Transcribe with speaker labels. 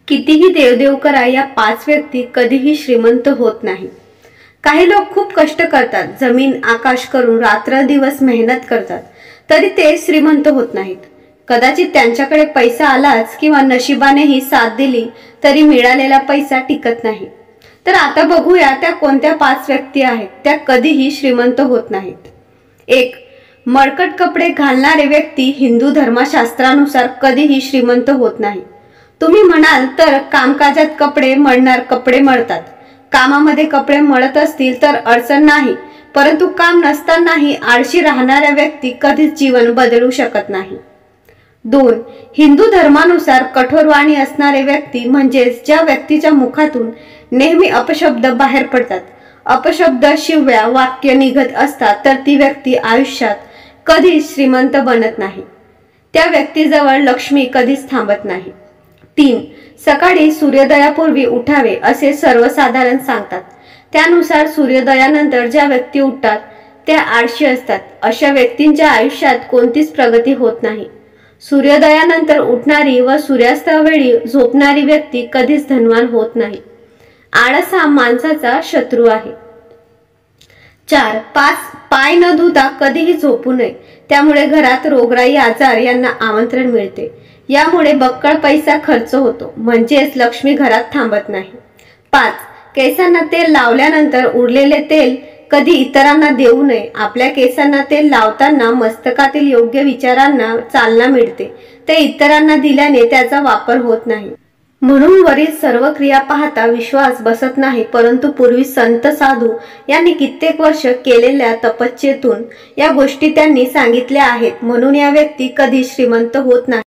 Speaker 1: कितीही देवदेव करा, या 5 व्यक्ती कधीही श्रीमंत होत नाही। काही लोक खूप कष्ट करतात, जमीन आकाश करून रात्रंदिवस मेहनत करतात, तरी ते श्रीमंत होत नाहीत। कदाचित त्यांच्याकडे पैसा आलाच किंवा नशिबानेही साथ दिली तरी मिळालेला पैसा टिकत नाही। तर आता बघूया त्या कोणत्या 5 व्यक्ती आहेत त्या कधीही श्रीमंत होत नाहीत। 1. मळकट कपडे घालणारे व्यक्ती हिंदू धर्मशास्त्रानुसार कधीही श्रीमंत होत नाही। तुम्ही म्हणाल तर कामकाजात कपडे मळणार कपडे मळतात, कामामध्ये कपडे मळत असतील तर अडचण नाही, परंतु काम नसतानाही आळशी राहणाऱ्या व्यक्ती कधीच जीवन बदलू शकत नाही। 2. हिंदू धर्मानुसार कठोर वाणी असणारे व्यक्ती म्हणजेच ज्या व्यक्तीच्या मुखातून नेहमी अपशब्द बाहेर पडतात, अपशब्द शिव्या वाक्य निघत असतात, तर ती व्यक्ती आयुष्यात कधीच श्रीमंत बनत नाही। त्या व्यक्तीजवळ लक्ष्मी कधीच थांबत नाही। 3. सकाळी सूर्योदयापूर्वी उठावे असे सर्वसाधारण सांगतात, त्यानुसार सूर्योदयानंतर ज्या व्यक्ती उठतात त्या आळशी असतात, अशा व्यक्तींच्या आयुष्यात कोणतीच प्रगती होत नाही। सूर्योदयानंतर उठणारी व सूर्यास्तावेळी झोपणारी व्यक्ती कधीच धनवान होत नाही। आळस हा माणसाचा शत्रू आहे। 4. पाय न धुता कधीही झोपू नये, त्यामुळे घरात रोगराई आजार यांना आमंत्रण मिळते, यामुळे बक्कळ पैसा खर्च होतो, म्हणजेच लक्ष्मी घरात थांबत नाही। 5. केसांना तेल लावल्यानंतर उरलेले तेल कधी इतरांना देऊ नये, आपल्या केसांना तेल लावताना मस्तकातील योग्य विचारांना चालना मिळते, ते इतरांना दिल्याने त्याचा वापर होत नाही। म्हणून वरील सर्व क्रिया पाहता विश्वास बसत नाही, परंतु पूर्वी संत साधू यांनी कित्येक वर्ष केलेल्या तपश्चर्येतून या गोष्टी त्यांनी सांगितल्या आहेत, म्हणून या व्यक्ती कधी श्रीमंत होत नाही।